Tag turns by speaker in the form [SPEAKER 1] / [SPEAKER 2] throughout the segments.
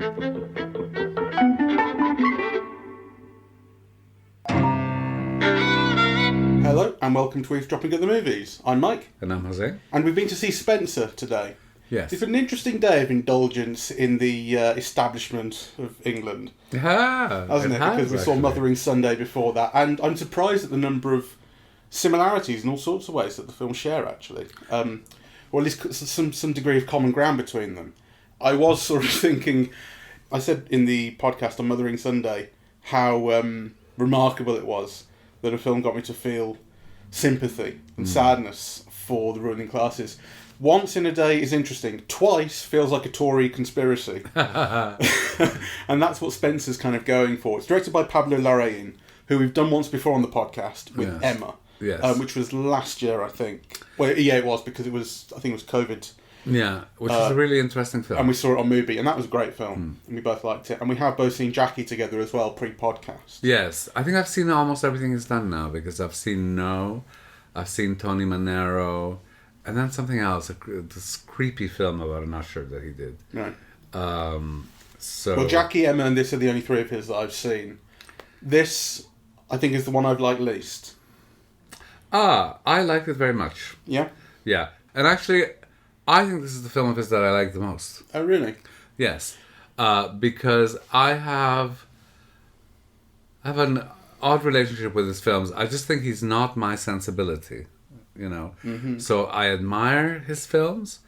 [SPEAKER 1] Hello and welcome to Eavesdropping at the Movies. I'm Mike.
[SPEAKER 2] And I'm José.
[SPEAKER 1] And we've been to see Spencer today.
[SPEAKER 2] Yes.
[SPEAKER 1] It's been an interesting day of indulgence in the establishment of England. Hasn't it? Because we saw Mothering Sunday before that. And I'm surprised at the number of similarities in all sorts of ways that the films share, actually. Or at least some degree of common ground between them. I was sort of thinking, I said in the podcast on Mothering Sunday, how remarkable it was that a film got me to feel sympathy and sadness for the ruling classes. Once in a day is interesting. Twice feels like a Tory conspiracy. And that's what Spencer's kind of going for. It's directed by Pablo Larraín, who we've done once before on the podcast with Emma.
[SPEAKER 2] Yes.
[SPEAKER 1] Which was last year, I think. Well, yeah, it was, because I think it was COVID.
[SPEAKER 2] Yeah, which is a really interesting film.
[SPEAKER 1] And we saw it on Mubi, and that was a great film. And we both liked it. And we have both seen Jackie together as well, pre-podcast.
[SPEAKER 2] Yes, I think I've seen almost everything he's done now, because I've seen No, I've seen Tony Manero, and then something else, this creepy film about an usher that he did.
[SPEAKER 1] Right.
[SPEAKER 2] Well,
[SPEAKER 1] Jackie, Emma, and this are the only three of his that I've seen. This, I think, is the one I've liked least.
[SPEAKER 2] I liked it very much.
[SPEAKER 1] Yeah?
[SPEAKER 2] Yeah, and actually, I think this is the film of his that I like the most.
[SPEAKER 1] Oh, really?
[SPEAKER 2] Yes, because I have an odd relationship with his films. I just think he's not my sensibility, you know. Mm-hmm. So I admire his films,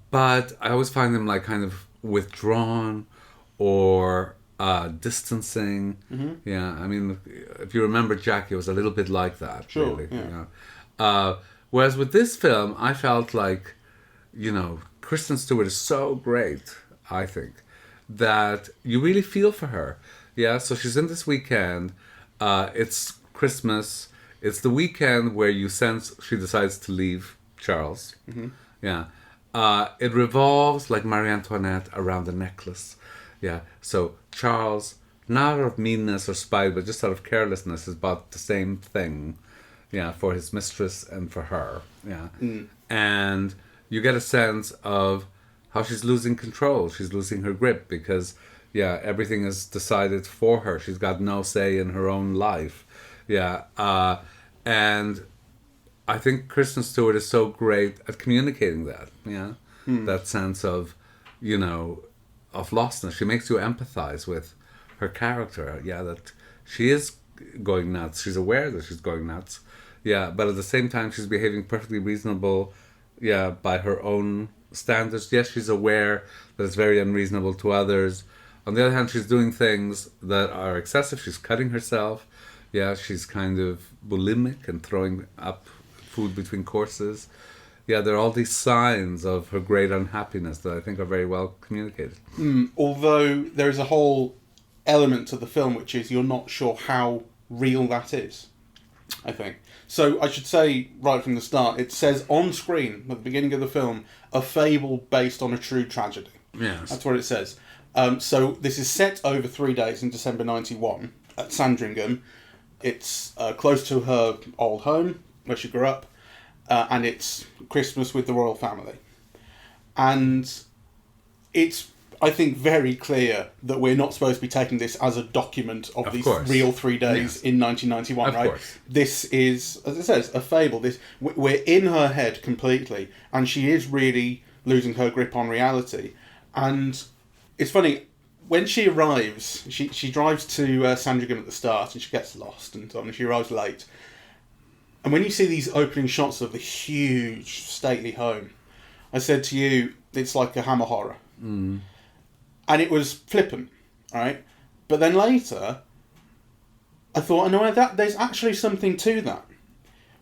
[SPEAKER 2] but I always find them like kind of withdrawn or distancing. Mm-hmm. Yeah, I mean, if you remember Jackie, it was a little bit like that.
[SPEAKER 1] Sure.
[SPEAKER 2] Really,
[SPEAKER 1] yeah.
[SPEAKER 2] you know? Whereas with this film, I felt like, you know, Kristen Stewart is so great, I think, that you really feel for her. Yeah, so she's in this weekend. It's Christmas. It's the weekend where you sense she decides to leave Charles. Mm-hmm. Yeah. It revolves, like Marie Antoinette, around the necklace. Yeah. So Charles, not out of meanness or spite, but just out of carelessness, has bought the same thing. Yeah, for his mistress and for her. Yeah. And you get a sense of how she's losing control. She's losing her grip because, yeah, everything is decided for her. She's got no say in her own life. Yeah. And I think Kristen Stewart is so great at communicating that. Yeah. That sense of, you know, of lostness. She makes you empathize with her character. Yeah, that she is going nuts. She's aware that she's going nuts. Yeah, but at the same time, she's behaving perfectly reasonable, yeah, by her own standards. Yes, she's aware that it's very unreasonable to others. On the other hand, she's doing things that are excessive. She's cutting herself. Yeah, she's kind of bulimic and throwing up food between courses. Yeah, there are all these signs of her great unhappiness that I think are very well communicated.
[SPEAKER 1] Although there is a whole element to the film which is you're not sure how real that is, I think. So I should say right from the start, it says on screen at the beginning of the film, a fable based on a true tragedy.
[SPEAKER 2] Yes.
[SPEAKER 1] That's what it says. So this is set over 3 days in December 91 at Sandringham. It's close to her old home where she grew up, and it's Christmas with the royal family. And it's, I think, very clear that we're not supposed to be taking this as a document of these real 3 days in 1991, right? Course. This is, as it says, a fable. We're in her head completely, and she is really losing her grip on reality. And it's funny, when she arrives, she drives to Sandringham at the start, and she gets lost, and so on, and she arrives late. And when you see these opening shots of the huge, stately home, I said to you, it's like a Hammer horror. And it was flippant, right? But then later, I thought, no, there's actually something to that,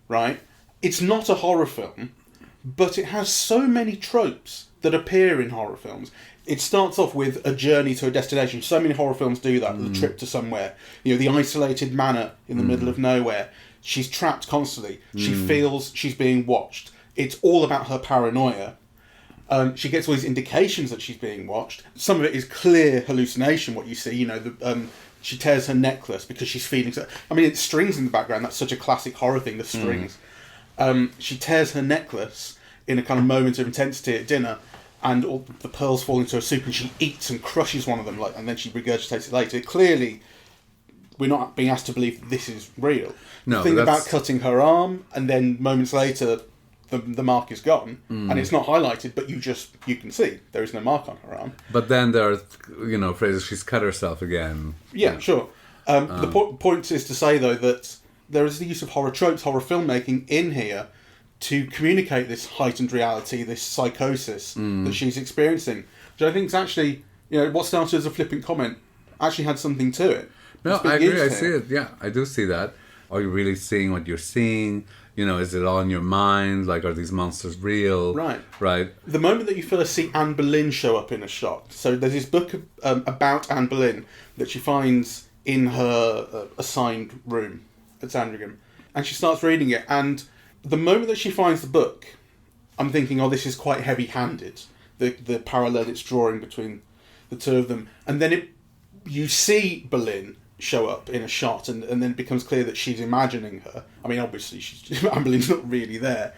[SPEAKER 1] right? It's not a horror film, but it has so many tropes that appear in horror films. It starts off with a journey to a destination. So many horror films do that, the trip to somewhere. You know, the isolated manor in the middle of nowhere. She's trapped constantly. She feels she's being watched. It's all about her paranoia. She gets all these indications that she's being watched. Some of it is clear hallucination, what you see. You know, she tears her necklace because she's feeling... I mean, it's strings in the background. That's such a classic horror thing, the strings. She tears her necklace in a kind of moment of intensity at dinner, and all the pearls fall into her soup, and she eats and crushes one of them, and then she regurgitates it later. Clearly, we're not being asked to believe that this is real.
[SPEAKER 2] No,
[SPEAKER 1] the thing about cutting her arm, and then moments later, the mark is gone, and it's not highlighted, but you can see there is no mark on her arm.
[SPEAKER 2] But then there are, phrases, she's cut herself again.
[SPEAKER 1] Yeah, sure. The point is to say, though, that there is the use of horror tropes, horror filmmaking in here to communicate this heightened reality, this psychosis that she's experiencing, which I think is actually, what started as a flippant comment actually had something to it.
[SPEAKER 2] No, I agree. I see it. Yeah, I do see that. Are you really seeing what you're seeing? Is it all in your mind? Like, are these monsters real?
[SPEAKER 1] Right.
[SPEAKER 2] Right.
[SPEAKER 1] The moment that you first see Anne Boleyn show up in a shot, so there's this book about Anne Boleyn that she finds in her assigned room at Sandringham, and she starts reading it, and the moment that she finds the book, I'm thinking, this is quite heavy-handed, the parallel it's drawing between the two of them, and then you see Boleyn show up in a shot, and then it becomes clear that she's imagining her. I mean, obviously, Anne Boleyn's not really there.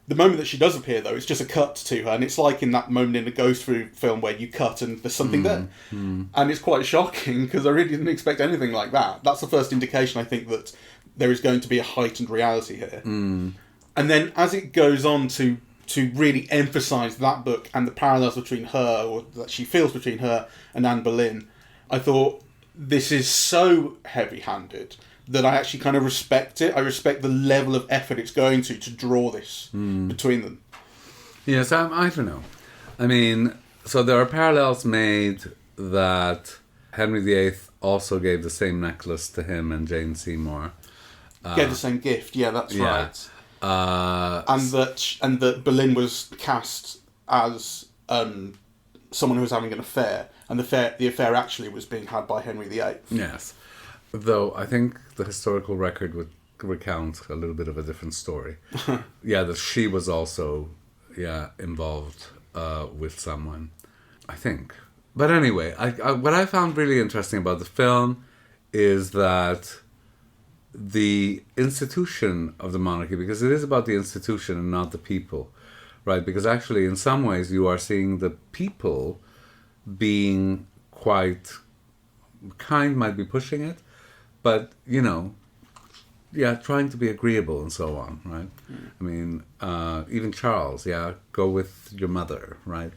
[SPEAKER 1] The moment that she does appear, though, it's just a cut to her, and it's like in that moment in a Ghost film where you cut and there's something there. And it's quite shocking, because I really didn't expect anything like that. That's the first indication, I think, that there is going to be a heightened reality here. And then as it goes on to really emphasise that book and the parallels between her, or that she feels between her and Anne Boleyn, I thought, this is so heavy-handed that I actually kind of respect it. I respect the level of effort it's going to draw this between them.
[SPEAKER 2] Yes, I don't know. I mean, so there are parallels made that Henry VIII also gave the same necklace to him and Jane Seymour.
[SPEAKER 1] Gave the same gift, yeah, that's right. And that Boleyn was cast as someone who was having an affair, and the affair actually was being had by Henry VIII.
[SPEAKER 2] Yes. Though I think the historical record would recount a little bit of a different story. That she was also involved with someone, I think. But anyway, what I found really interesting about the film is that the institution of the monarchy, because it is about the institution and not the people, right? Because actually, in some ways, you are seeing the people being quite kind, might be pushing it, but, trying to be agreeable and so on, right? I mean, even Charles, go with your mother, right?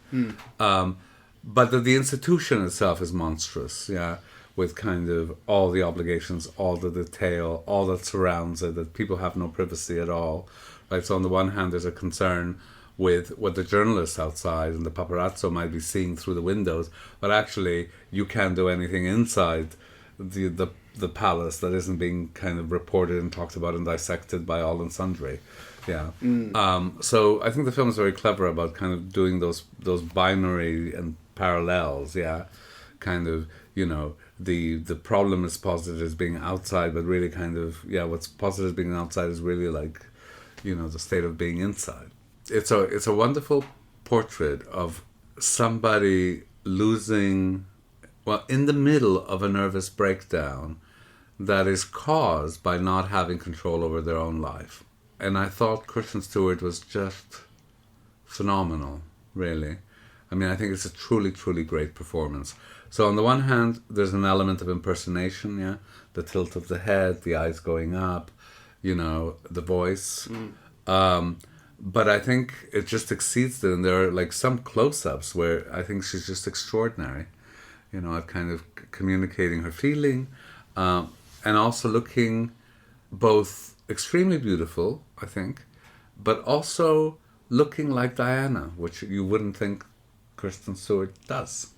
[SPEAKER 2] But the institution itself is monstrous, with kind of all the obligations, all the detail, all that surrounds it, that people have no privacy at all, right? So on the one hand, there's a concern with what the journalists outside and the paparazzi might be seeing through the windows, but actually you can't do anything inside the palace that isn't being kind of reported and talked about and dissected by all and sundry. So I think the film is very clever about kind of doing those binary and parallels, kind of, the problem is posited as being outside, but really kind of, what's posited as being outside is really like, the state of being inside. It's a wonderful portrait of somebody losing, in the middle of a nervous breakdown that is caused by not having control over their own life. And I thought Kristen Stewart was just phenomenal, really. I mean, I think it's a truly, truly great performance. So on the one hand, there's an element of impersonation, the tilt of the head, the eyes going up, the voice. But I think it just exceeds it, and there are like some close-ups where I think she's just extraordinary, at kind of communicating her feeling, and also looking both extremely beautiful, I think, but also looking like Diana, which you wouldn't think Kristen Stewart does,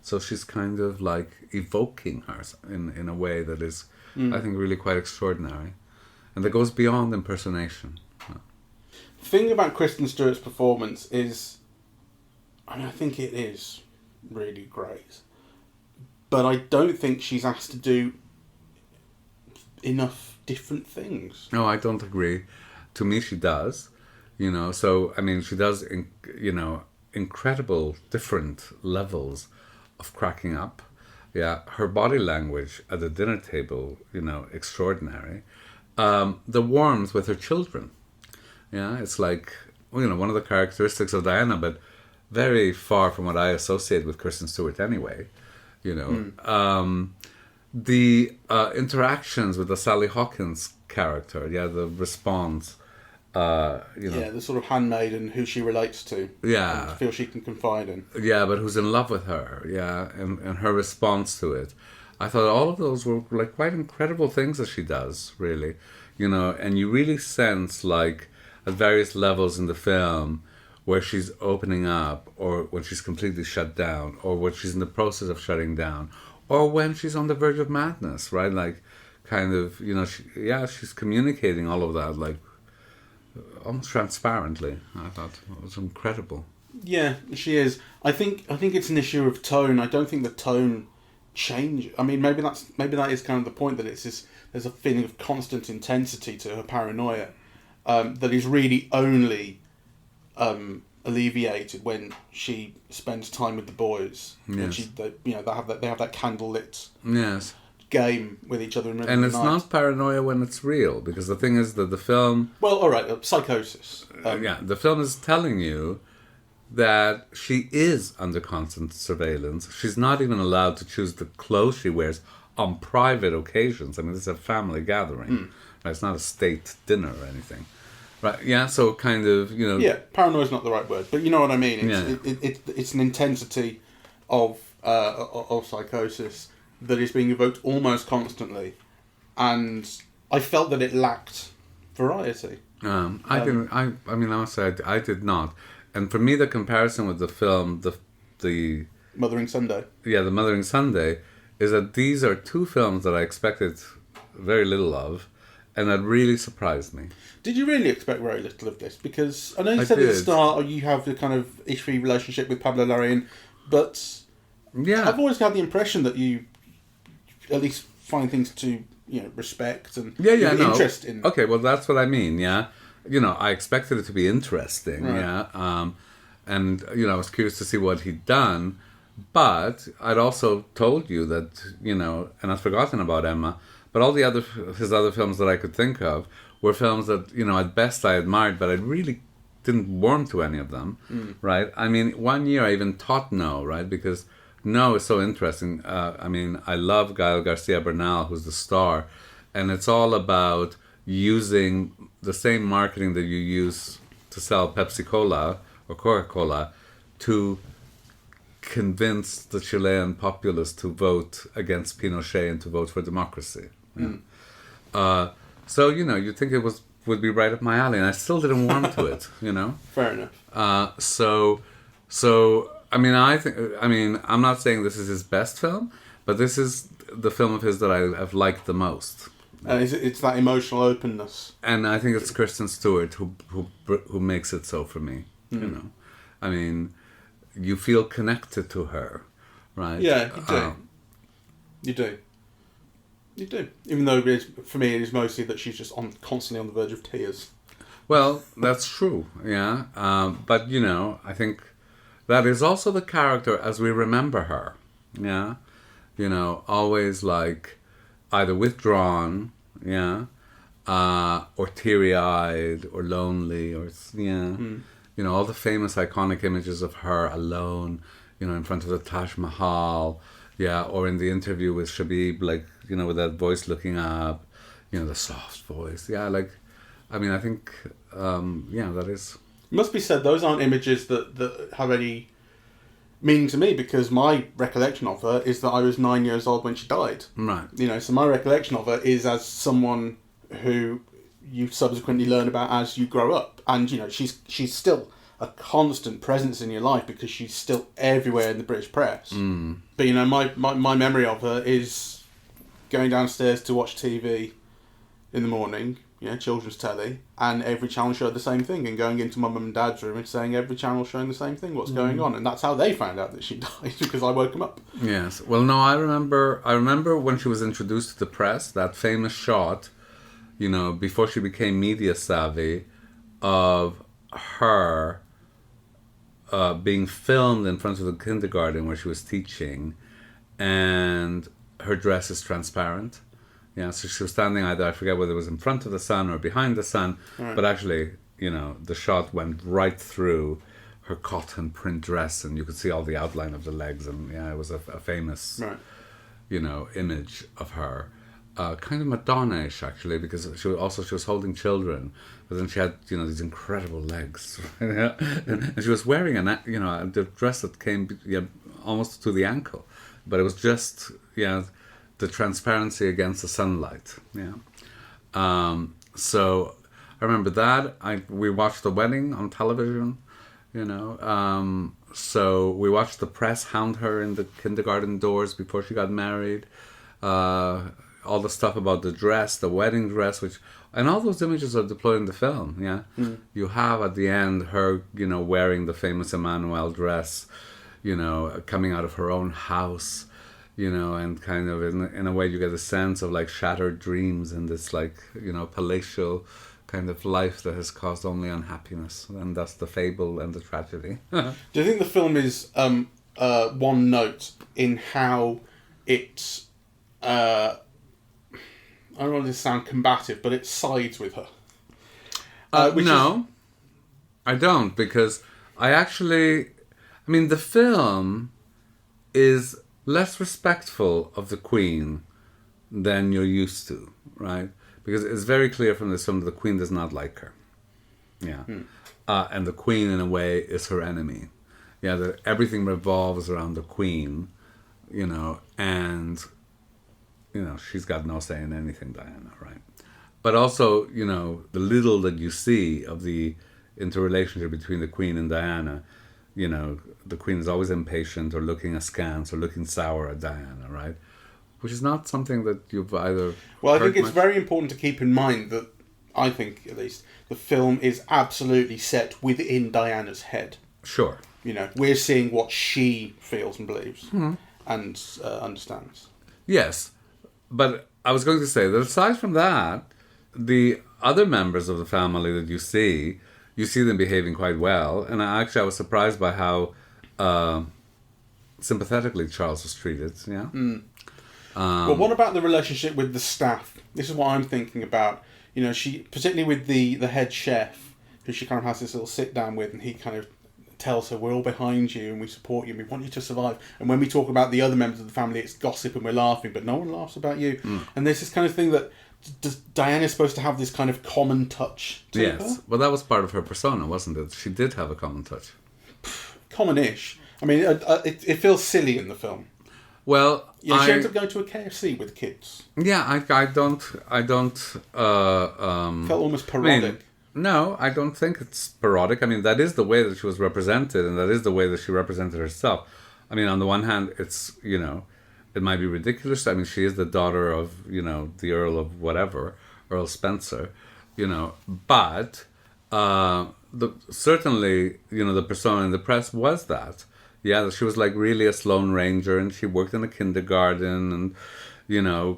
[SPEAKER 2] So she's kind of like evoking her in a way that is, I think, really quite extraordinary, and that goes beyond impersonation.
[SPEAKER 1] The thing about Kristen Stewart's performance is, I think it is really great, but I don't think she's asked to do enough different things.
[SPEAKER 2] No, I don't agree. To me, she does. So I mean, she does. Incredible different levels of cracking up. Her body language at the dinner table, extraordinary. The warmth with her children. It's like, one of the characteristics of Diana, but very far from what I associate with Kristen Stewart anyway. You know, the interactions with the Sally Hawkins character, the response,
[SPEAKER 1] the sort of handmaiden who she relates to, and feels she can confide in.
[SPEAKER 2] Yeah, but who's in love with her, and her response to it. I thought all of those were like quite incredible things that she does, really. You know, and you really sense like at various levels in the film where she's opening up, or when she's completely shut down, or when she's in the process of shutting down, or when she's on the verge of madness, right? Like, kind of, you know, she's communicating all of that, like, almost transparently. I thought it was incredible.
[SPEAKER 1] Yeah, she is. I think it's an issue of tone. I don't think the tone change. I mean, maybe that is kind of the point, that there's a feeling of constant intensity to her paranoia that is really only alleviated when she spends time with the boys.
[SPEAKER 2] Yes.
[SPEAKER 1] And they have that candlelit
[SPEAKER 2] game
[SPEAKER 1] with each other in the
[SPEAKER 2] and it's
[SPEAKER 1] night.
[SPEAKER 2] not paranoia when it's real, because the thing is that the film...
[SPEAKER 1] Well, all right, psychosis.
[SPEAKER 2] The film is telling you that she is under constant surveillance. She's not even allowed to choose the clothes she wears on private occasions. I mean, this is a family gathering. Right? It's not a state dinner or anything. Right? Yeah, so kind of, you know...
[SPEAKER 1] Yeah, paranoia is not the right word, but you know what I mean. It's an intensity of psychosis that is being evoked almost constantly, and I felt that it lacked variety.
[SPEAKER 2] I didn't. I mean, honestly, I did not. And for me, the comparison with the film, the
[SPEAKER 1] Mothering Sunday.
[SPEAKER 2] Yeah, the Mothering Sunday, is that these are two films that I expected very little of, and that really surprised me.
[SPEAKER 1] Did you really expect very little of this? Because I know you said at the start you have the kind of iffy relationship with Pablo Larraín, but I've always had the impression that you at least find things to respect and interest in.
[SPEAKER 2] Okay, well that's what I mean. Yeah, I expected it to be interesting.
[SPEAKER 1] Right.
[SPEAKER 2] Yeah, and I was curious to see what he'd done, but I'd also told you that and I'd forgotten about Emma. But all his other films that I could think of were films that at best I admired, but I really didn't warm to any of them. Right? I mean, one year I even taught No, right, because No is so interesting. I mean, I love Gael Garcia Bernal, who's the star, and it's all about using the same marketing that you use to sell Pepsi Cola or Coca-Cola to convince the Chilean populace to vote against Pinochet and to vote for democracy. Yeah. So you'd think it would be right up my alley, and I still didn't warm to it.
[SPEAKER 1] Fair enough.
[SPEAKER 2] So I mean, I'm not saying this is his best film, but this is the film of his that I have liked the most.
[SPEAKER 1] It's that emotional openness,
[SPEAKER 2] and I think it's Kristen Stewart who makes it so for me. I mean, you feel connected to her, right?
[SPEAKER 1] Yeah, you do. You do. Even though for me it is mostly that she's just constantly on the verge of tears.
[SPEAKER 2] Well, that's true. Yeah, but I think that is also the character as we remember her. Yeah, always like either withdrawn, or teary-eyed, or lonely, or all the famous iconic images of her alone, in front of the Taj Mahal, or in the interview with Shabib, like with that voice looking up, the soft voice, I think, that is.
[SPEAKER 1] It must be said, those aren't images that have any meaning to me, because my recollection of her is that I was 9 years old when she died.
[SPEAKER 2] Right.
[SPEAKER 1] So my recollection of her is as someone who you subsequently learn about as you grow up. And, she's still a constant presence in your life because she's still everywhere in the British press. But, my memory of her is going downstairs to watch TV in the morning, children's telly, and every channel showed the same thing, and going into my mum and dad's room and saying every channel showing the same thing, what's going on, and that's how they found out that she died, because I woke them up.
[SPEAKER 2] Yes. Well, no, I remember when she was introduced to the press, that famous shot, before she became media savvy, of her being filmed in front of the kindergarten where she was teaching, and her dress is transparent. Yeah, so she was standing either, I forget whether it was in front of the sun or behind the sun, right. But actually, the shot went right through her cotton print dress, and you could see all the outline of the legs, and it was a famous,
[SPEAKER 1] Right.
[SPEAKER 2] Image of her. Kind of Madonna-ish, actually, because she was holding children, but then she had, these incredible legs. And she was wearing a dress that came almost to the ankle, but it was just, the transparency against the sunlight. Yeah. So I remember that. We watched the wedding on television, so we watched the press hound her in the kindergarten doors before she got married. All the stuff about the dress, the wedding dress, and all those images are deployed in the film. Yeah, You have at the end her, wearing the famous Emmanuel dress, coming out of her own house, and kind of in a way you get a sense of like shattered dreams and this like palatial kind of life that has caused only unhappiness, and that's the fable and the tragedy.
[SPEAKER 1] Do you think the film is one note in how it? I don't want to sound combative, but it sides with her.
[SPEAKER 2] No, I don't, because the film is less respectful of the Queen than you're used to, right? Because it's very clear from this film that the Queen does not like her. Yeah. And the Queen, in a way, is her enemy. Yeah, that everything revolves around the Queen, and, she's got no say in anything, Diana, right? But also, the little that you see of the interrelationship between the Queen and Diana, the Queen is always impatient or looking askance or looking sour at Diana, right? Which is not something that you've either.
[SPEAKER 1] Well, I think it's very important to keep in mind that, I think at least, the film is absolutely set within Diana's head.
[SPEAKER 2] Sure.
[SPEAKER 1] We're seeing what she feels and believes and understands. Yes.
[SPEAKER 2] But I was going to say that aside from that, the other members of the family that you see them behaving quite well. And I was surprised by how sympathetically Charles was treated. Yeah.
[SPEAKER 1] Well, what about the relationship with the staff? This is what I'm thinking about. She, particularly with the head chef, who she kind of has this little sit down with, and he kind of tells her, we're all behind you and we support you and we want you to survive. And when we talk about the other members of the family, it's gossip and we're laughing, but no one laughs about you. And there's this kind of thing that Diana's supposed to have this kind of common touch to her.
[SPEAKER 2] Well, that was part of her persona, wasn't it? She did have a common touch.
[SPEAKER 1] Common-ish. It feels silly in the film.
[SPEAKER 2] Well,
[SPEAKER 1] she ends up going to a KFC with kids.
[SPEAKER 2] Yeah, I don't.
[SPEAKER 1] Felt almost parodic.
[SPEAKER 2] No, I don't think it's parodic. That is the way that she was represented, and that is the way that she represented herself. On the one hand, it's, it might be ridiculous. She is the daughter of, the Earl of whatever, Earl Spencer, but certainly, the persona in the press was that. Yeah, she was like really a Lone Ranger, and she worked in a kindergarten, and,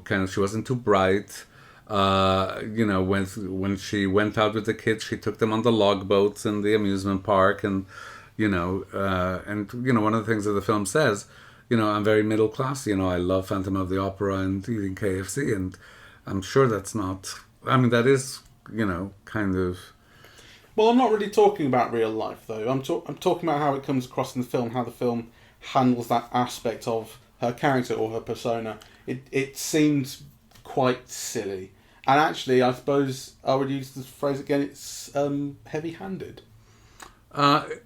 [SPEAKER 2] kind of she wasn't too bright. When she went out with the kids, she took them on the log boats in the amusement park, and one of the things that the film says, I'm very middle class. I love Phantom of the Opera and eating KFC, and I'm sure that's not. That is, kind of.
[SPEAKER 1] Well, I'm not really talking about real life though. I'm talking about how it comes across in the film, how the film handles that aspect of her character or her persona. It seems quite silly. And actually, I suppose I would use the phrase again, it's heavy-handed.
[SPEAKER 2] I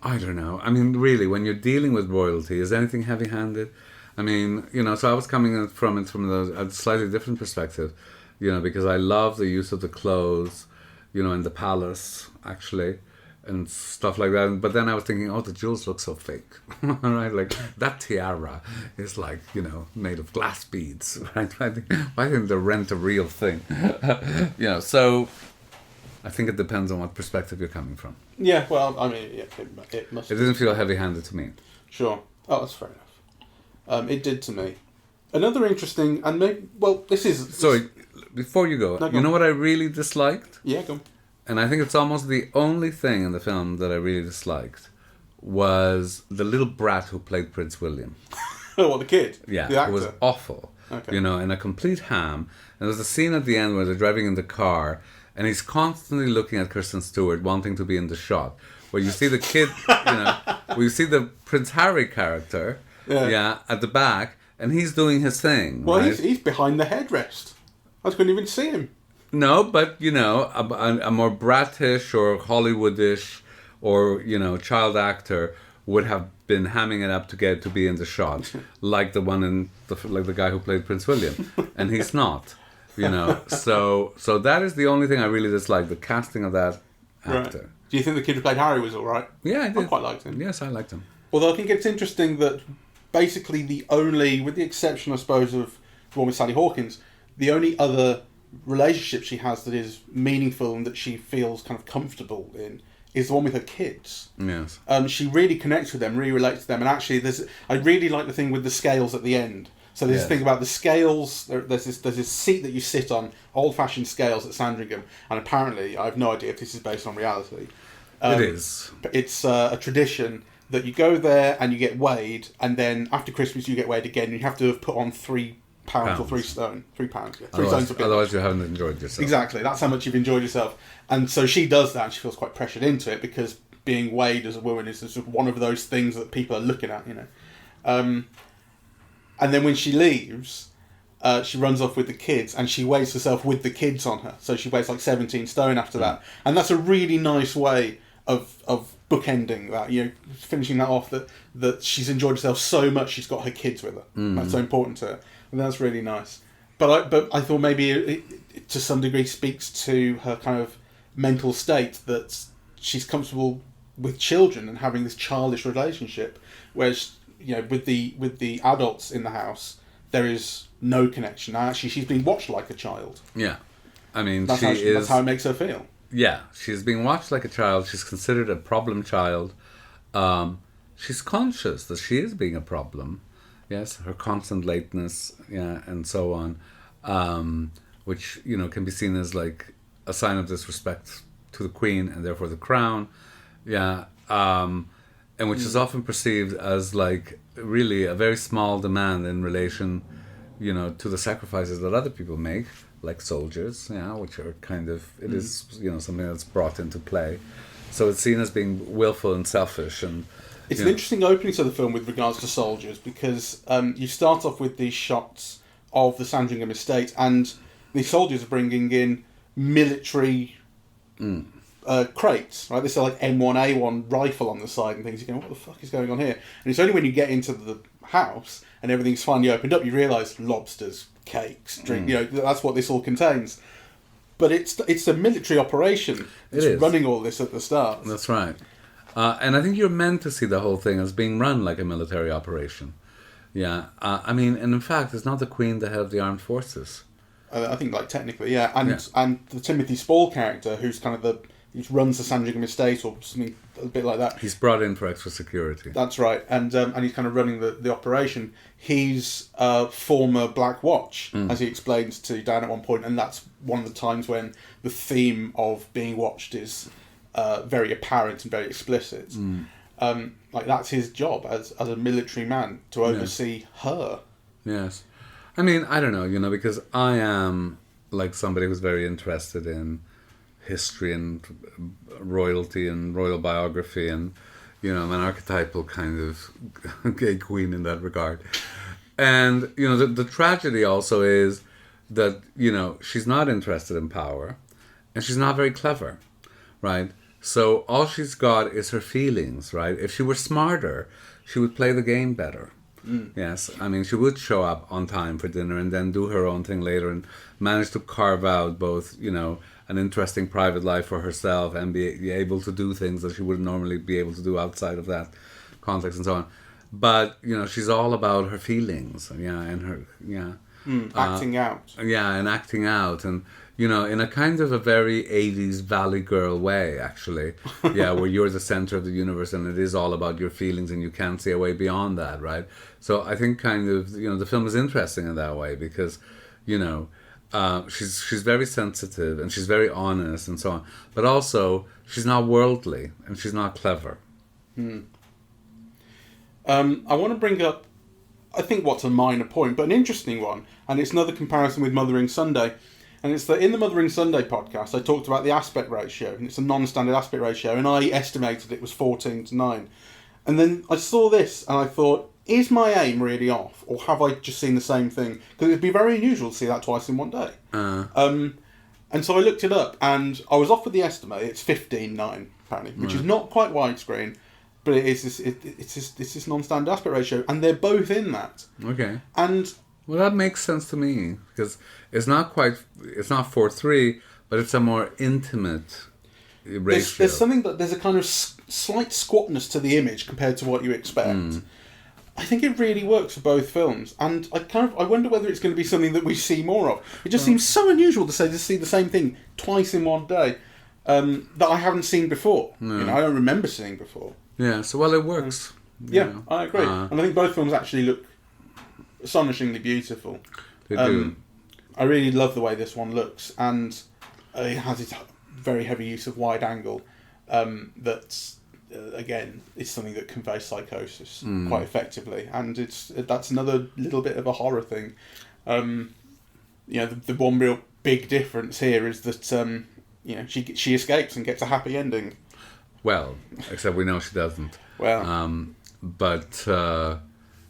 [SPEAKER 2] don't know. Really, when you're dealing with royalty, is anything heavy-handed? So I was coming from it from a slightly different perspective, because I love the use of the clothes, in the palace, actually, and stuff like that. But then I was thinking, the jewels look so fake, right? Like that tiara is like, made of glass beads, right? Why didn't they rent a real thing? So I think it depends on what perspective you're coming from.
[SPEAKER 1] Yeah, well, it must.
[SPEAKER 2] It didn't feel heavy-handed to me.
[SPEAKER 1] Sure. Oh, that's fair enough. It did to me. Another interesting, and maybe, this is...
[SPEAKER 2] Sorry, before you go, you know what I really disliked?
[SPEAKER 1] Yeah, go on.
[SPEAKER 2] And I think it's almost the only thing in the film that I really disliked was the little brat who played Prince William.
[SPEAKER 1] Oh, what, the kid?
[SPEAKER 2] Yeah,
[SPEAKER 1] the actor?
[SPEAKER 2] It was awful.
[SPEAKER 1] Okay.
[SPEAKER 2] And a complete ham. And there's a scene at the end where they're driving in the car, and he's constantly looking at Kristen Stewart, wanting to be in the shot, where you see the kid, where you see the Prince Harry character, at the back, and he's doing his thing.
[SPEAKER 1] Well,
[SPEAKER 2] right?
[SPEAKER 1] he's behind the headrest. I couldn't even see him.
[SPEAKER 2] No, but a more bratish or Hollywoodish or child actor would have been hamming it up to get to be in the shot, like the one in the guy who played Prince William, and he's not. So that is the only thing I really dislike, the casting of that actor.
[SPEAKER 1] Right. Do you think the kid who played Harry was all right?
[SPEAKER 2] Yeah, I did.
[SPEAKER 1] I quite liked him.
[SPEAKER 2] Yes, I liked him.
[SPEAKER 1] Although I think it's interesting that basically the only, with the exception, I suppose, of the one with Sally Hawkins, the only other relationship she has that is meaningful and that she feels kind of comfortable in is the one with her kids.
[SPEAKER 2] Yes.
[SPEAKER 1] She really connects with them, really relates to them, and actually, I really like the thing with the scales at the end. So there's this thing about the scales. There's this seat that you sit on, old-fashioned scales at Sandringham, and apparently, I have no idea if this is based on reality.
[SPEAKER 2] It is.
[SPEAKER 1] It's a tradition that you go there and you get weighed, and then after Christmas you get weighed again, and you have to have put on £3 or £3 stone. £3, yeah.
[SPEAKER 2] Otherwise you haven't enjoyed yourself.
[SPEAKER 1] Exactly, that's how much you've enjoyed yourself. And so she does that, and she feels quite pressured into it, because being weighed as a woman is just one of those things that people are looking at, And then when she leaves, she runs off with the kids, and she weighs herself with the kids on her. So she weighs like 17 stone after that. And that's a really nice way of bookending that, finishing that off, that she's enjoyed herself so much she's got her kids with her. That's so important to her. And that's really nice. But I thought maybe it to some degree speaks to her kind of mental state, that she's comfortable with children and having this childish relationship, whereas with the adults in the house there is no connection. Actually, she's being watched like a child.
[SPEAKER 2] Yeah, I mean,
[SPEAKER 1] that's how it makes her feel.
[SPEAKER 2] Yeah, she's being watched like a child. She's considered a problem child. She's conscious that she is being a problem. Yes, her constant lateness, and so on, which can be seen as like a sign of disrespect to the Queen and therefore the Crown. Yeah, and which is often perceived as like really a very small demand in relation, to the sacrifices that other people make, like soldiers, which are kind of, it is, something that's brought into play. So it's seen as being willful and selfish. And
[SPEAKER 1] it's an interesting opening to the film with regards to soldiers, because you start off with these shots of the Sandringham estate, and the soldiers are bringing in military crates, right? This is like M1A1 rifle on the side and things. You're going, what the fuck is going on here? And it's only when you get into the house and everything's finally opened up, you realise lobsters, cakes, drink. That's what this all contains. But it's a military operation. It's running all this at the start.
[SPEAKER 2] That's right. And I think you're meant to see the whole thing as being run like a military operation. Yeah. And in fact, it's not the Queen the head of the armed forces.
[SPEAKER 1] I think, like, technically, yeah. And the Timothy Spall character, who's kind of he runs the Sandringham estate or something a bit like that.
[SPEAKER 2] He's brought in for extra security.
[SPEAKER 1] That's right. And he's kind of running the operation. He's a former Black Watch, as he explains to Dan at one point, and that's one of the times when the theme of being watched is very apparent and very explicit. Like, that's his job as a military man, to oversee her.
[SPEAKER 2] Yes. I don't know, because I am like somebody who's very interested in history and royalty and royal biography, and I'm an archetypal kind of gay queen in that regard. And the tragedy also is that she's not interested in power, and she's not very clever, right? So all she's got is her feelings, right? If she were smarter, she would play the game better. Yes, she would show up on time for dinner and then do her own thing later and manage to carve out both, an interesting private life for herself and be able to do things that she wouldn't normally be able to do outside of that context and so on. But, she's all about her feelings, and her,
[SPEAKER 1] acting out.
[SPEAKER 2] And acting out, and, in a kind of a very 80s Valley Girl way, actually. Where you're the center of the universe and it is all about your feelings and you can't see a way beyond that, right? So I think kind of, the film is interesting in that way because, she's very sensitive and she's very honest and so on. But also, she's not worldly and she's not clever.
[SPEAKER 1] I want to bring up, I think, what's a minor point, but an interesting one, and it's another comparison with Mothering Sunday. And it's that in the Mothering Sunday podcast, I talked about the aspect ratio, and it's a non-standard aspect ratio, and I estimated it was 14:9. And then I saw this, and I thought, is my aim really off, or have I just seen the same thing? Because it'd be very unusual to see that twice in one day. And so I looked it up, and I was off with the estimate. It's 15:9, apparently, which is not quite widescreen, but it is this non-standard aspect ratio, and they're both in that.
[SPEAKER 2] Okay.
[SPEAKER 1] And
[SPEAKER 2] well, that makes sense to me, because it's not 4:3, but it's a more intimate ratio.
[SPEAKER 1] There's something that there's a kind of slight squatness to the image compared to what you expect. I think it really works for both films, and I wonder whether it's going to be something that we see more of. It just seems so unusual to see the same thing twice in one day that I haven't seen before. No. I don't remember seeing before.
[SPEAKER 2] Yeah, so well, it works.
[SPEAKER 1] Yeah, I agree, and I think both films actually look astonishingly beautiful.
[SPEAKER 2] They do.
[SPEAKER 1] I really love the way this one looks, and it has its very heavy use of wide angle. That's again, it's something that conveys psychosis quite effectively, and that's another little bit of a horror thing. The one real big difference here is that she escapes and gets a happy ending.
[SPEAKER 2] Well, except we know she doesn't.
[SPEAKER 1] Well,
[SPEAKER 2] but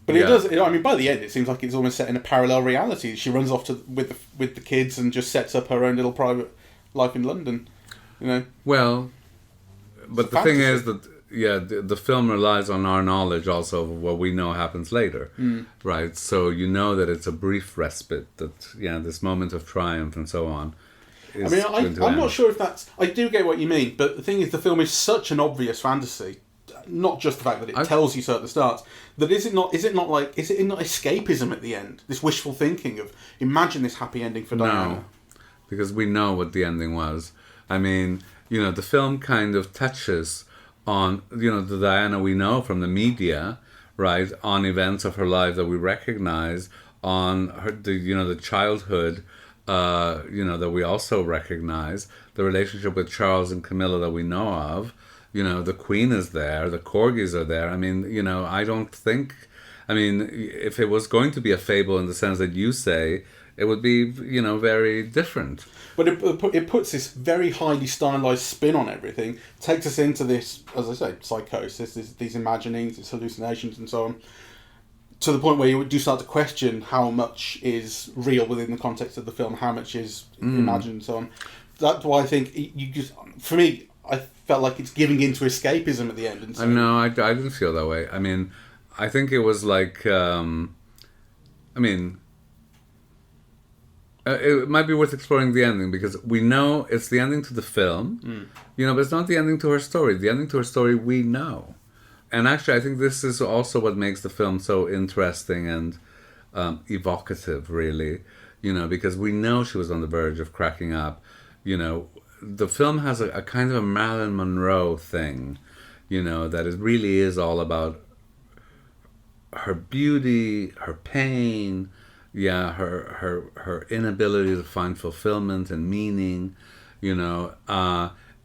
[SPEAKER 1] it does. I mean, by the end, it seems like it's almost set in a parallel reality. She runs off with the kids and just sets up her own little private life in London.
[SPEAKER 2] Well, but the thing is that the film relies on our knowledge also of what we know happens later, right? So you know that it's a brief respite. That this moment of triumph and so on.
[SPEAKER 1] I mean, I'm not sure if that's. I do get what you mean, but the thing is, the film is such an obvious fantasy. Not just the fact that it tells you so at the start. That is it not escapism at the end? This wishful thinking of imagine this happy ending for Diana.
[SPEAKER 2] No, because we know what the ending was. I mean, the film kind of touches on the Diana we know from the media, right? On events of her life that we recognize, on the childhood. That we also recognize, the relationship with Charles and Camilla that we know of. The Queen is there, the corgis are there. I mean, I don't think. I mean, if it was going to be a fable in the sense that you say, it would be, very different.
[SPEAKER 1] But it puts this very highly stylized spin on everything, takes us into this, as I say, psychosis, these imaginings, these hallucinations, and so on. To the point where you do start to question how much is real within the context of the film, how much is imagined, and so on. That's why I think for me, I felt like it's giving into escapism at the end. And so,
[SPEAKER 2] no, I didn't feel that way. I mean, I think it was like, it might be worth exploring the ending, because we know it's the ending to the film, but it's not the ending to her story. The ending to her story we know. And actually, I think this is also what makes the film so interesting and evocative, really. Because we know she was on the verge of cracking up. The film has a kind of a Marilyn Monroe thing, that it really is all about her beauty, her pain, her inability to find fulfillment and meaning,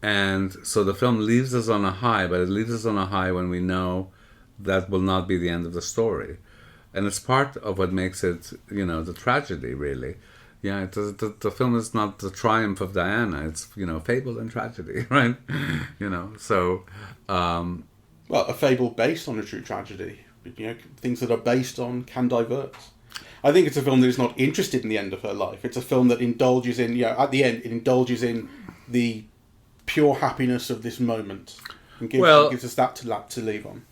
[SPEAKER 2] and so the film leaves us on a high, but it leaves us on a high when we know that will not be the end of the story. And it's part of what makes it, the tragedy, really. Yeah, the film is not the triumph of Diana. It's, fable and tragedy, right? So...
[SPEAKER 1] well, a fable based on a true tragedy. Things that are based on can divert. I think it's a film that is not interested in the end of her life. It's a film that indulges in, at the end, it indulges in the pure happiness of this moment, and gives us that to leave on.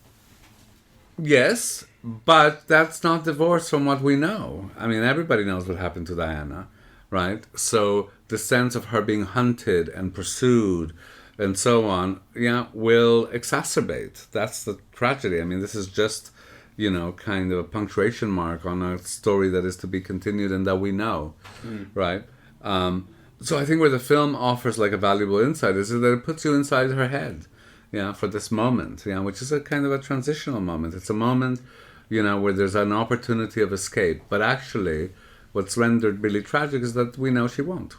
[SPEAKER 2] Yes, but that's not divorced from what we know. I mean, everybody knows what happened to Diana, right? So the sense of her being hunted and pursued and so on, will exacerbate. That's the tragedy. I mean, this is just, kind of a punctuation mark on a story that is to be continued and that we know, right? So I think where the film offers like a valuable insight is that it puts you inside her head, for this moment, which is a kind of a transitional moment. It's a moment, where there's an opportunity of escape. But actually, what's rendered really tragic is that we know she won't.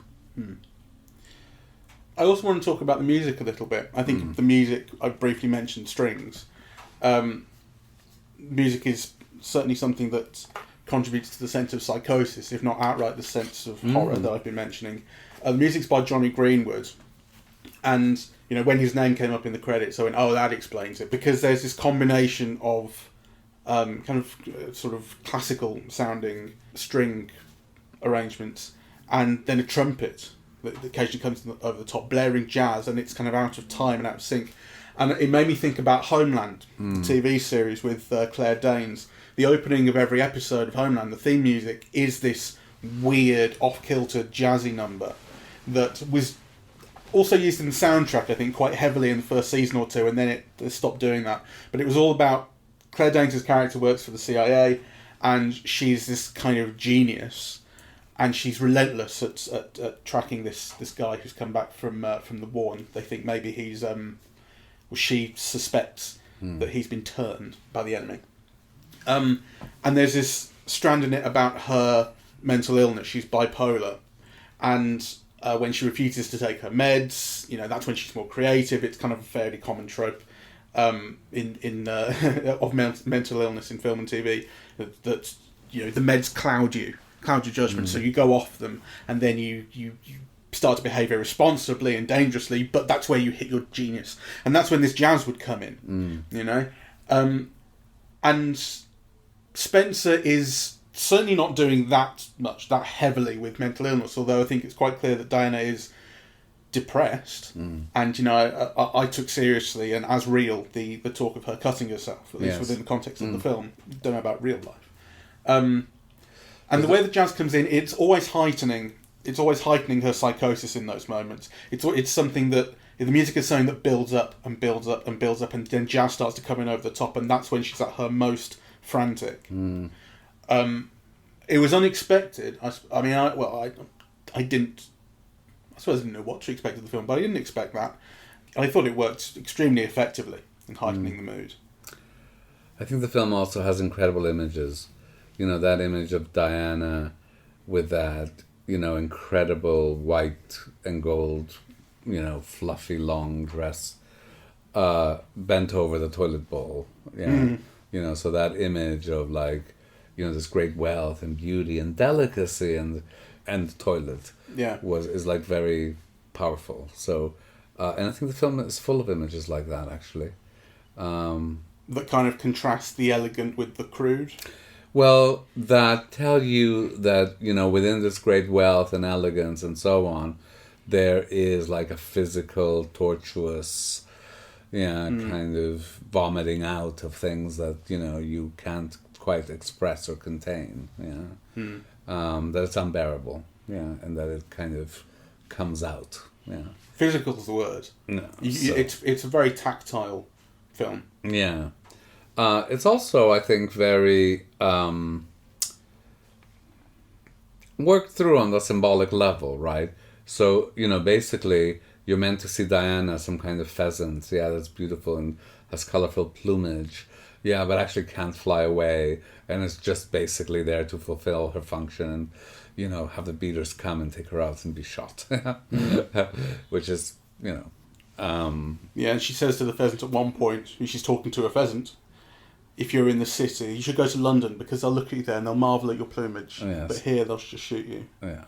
[SPEAKER 1] I also want to talk about the music a little bit. I think the music, I briefly mentioned strings. Music is certainly something that contributes to the sense of psychosis, if not outright the sense of horror that I've been mentioning. The music's by Johnny Greenwood, and when his name came up in the credits, I went, "Oh, that explains it," because there's this combination of sort of classical sounding string arrangements, and then a trumpet that occasionally comes over the top, blaring jazz, and it's kind of out of time and out of sync. And it made me think about Homeland, the TV series with Claire Danes. The opening of every episode of Homeland, the theme music, is this weird, off-kilter, jazzy number that was also used in the soundtrack, I think, quite heavily in the first season or two, and then it stopped doing that. But it was all about Claire Danes' character works for the CIA, and she's this kind of genius, and she's relentless at tracking this guy who's come back from the war, and they think maybe he's she suspects that he's been turned by the enemy. And there's this strand in it about her mental illness. She's bipolar, and when she refuses to take her meds, that's when she's more creative. It's kind of a fairly common trope of mental illness in film and TV, that the meds cloud your judgment, so you go off them, and then you start to behave irresponsibly and dangerously, but that's where you hit your genius, and that's when this jazz would come in. And Spencer is certainly not doing that heavily with mental illness, although I think it's quite clear that Diana is depressed, and I took seriously and as real the talk of her cutting herself, at least within the context of the film. Don't know about real life. And the way the jazz comes in, it's always heightening her psychosis in those moments. It's something that the music is something that builds up and builds up and builds up, and then jazz starts to come in over the top, and that's when she's at her most frantic. It was unexpected. I suppose I didn't know what to expect of the film, but I didn't expect that. I thought it worked extremely effectively in heightening the mood.
[SPEAKER 2] I think the film also has incredible images. That image of Diana with that, incredible white and gold, fluffy long dress, bent over the toilet bowl. So that image of this great wealth and beauty and delicacy and the toilet is very powerful. So and I think the film is full of images like that, actually,
[SPEAKER 1] that kind of contrast the elegant with the crude.
[SPEAKER 2] Well, that tell you that within this great wealth and elegance and so on, there is a physical, tortuous, kind of vomiting out of things that you can't quite express or contain. That it's unbearable. And that it kind of comes out.
[SPEAKER 1] Physical is the word. No, it's a very tactile film.
[SPEAKER 2] Yeah. It's also, I think, very worked through on the symbolic level, right? So, basically, you're meant to see Diana as some kind of pheasant. Yeah, that's beautiful and has colourful plumage. Yeah, but actually can't fly away, and is just basically there to fulfill her function and, have the beaters come and take her out and be shot. Which is, Yeah,
[SPEAKER 1] and she says to the pheasant at one point, she's talking to a pheasant, if you're in the city, you should go to London because they'll look at you there and they'll marvel at your plumage. Yes. But here they'll just shoot you. Yeah.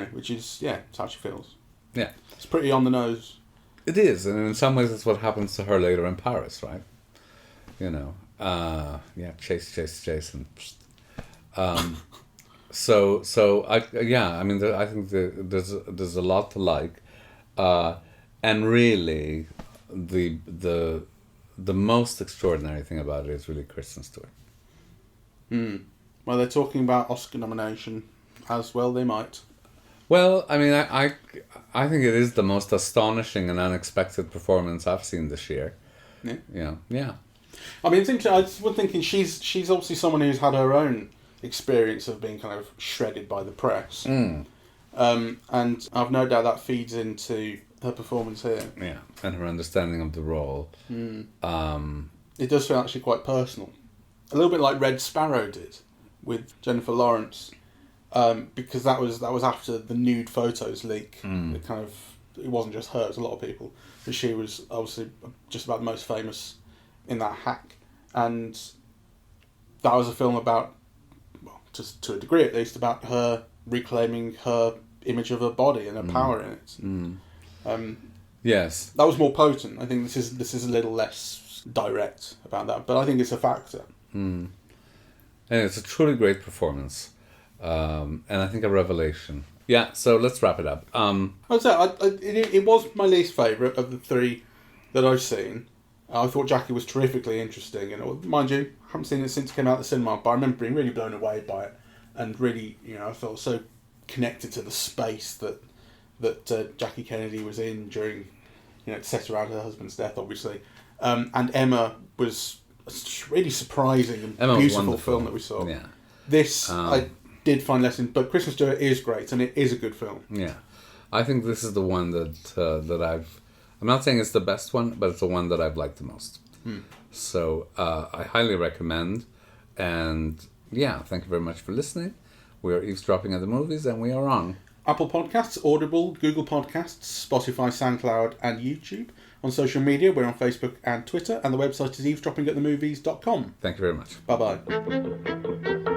[SPEAKER 1] Which is, it's how she feels.
[SPEAKER 2] Yeah.
[SPEAKER 1] It's pretty on the nose. It
[SPEAKER 2] is, and in some ways it's what happens to her later in Paris, right? Chase, and I think there's a lot to like, and really the most extraordinary thing about it is really Kristen Stewart.
[SPEAKER 1] Well, they're talking about Oscar nomination as well. They might.
[SPEAKER 2] Well, I think it is the most astonishing and unexpected performance I've seen this year. Yeah. I
[SPEAKER 1] was thinking she's obviously someone who's had her own experience of being kind of shredded by the press, and I've no doubt that feeds into her performance here.
[SPEAKER 2] Yeah, and her understanding of the role.
[SPEAKER 1] It does feel actually quite personal, a little bit like Red Sparrow did with Jennifer Lawrence, because that was after the nude photos leak. It wasn't just her; it was a lot of people. But she was obviously just about the most famous in that hack, and that was a film about to a degree at least, about her reclaiming her image of her body and her power in it.
[SPEAKER 2] Yes.
[SPEAKER 1] That was more potent. I think this is a little less direct about that, but I think it's a factor.
[SPEAKER 2] And it's a truly great performance, and I think a revelation. Yeah, so let's wrap it up.
[SPEAKER 1] I'd say it was my least favourite of the three that I've seen. I thought Jackie was terrifically interesting, and mind you, I haven't seen it since it came out of the cinema, but I remember being really blown away by it, and really, I felt so connected to the space that Jackie Kennedy was in during, set around her husband's death, obviously. And Emma was a really surprising and beautiful film that we saw.
[SPEAKER 2] Yeah.
[SPEAKER 1] This I did find less in, but Kristen Stewart is great, and it is a good film.
[SPEAKER 2] Yeah, I think this is the one that I've. I'm not saying it's the best one, but it's the one that I've liked the most. So I highly recommend. And yeah, thank you very much for listening. We are eavesdropping at the movies, and we are on
[SPEAKER 1] Apple Podcasts, Audible, Google Podcasts, Spotify, SoundCloud, and YouTube. On social media, we're on Facebook and Twitter, and the website is eavesdroppingatthemovies.com.
[SPEAKER 2] Thank you very much.
[SPEAKER 1] Bye-bye.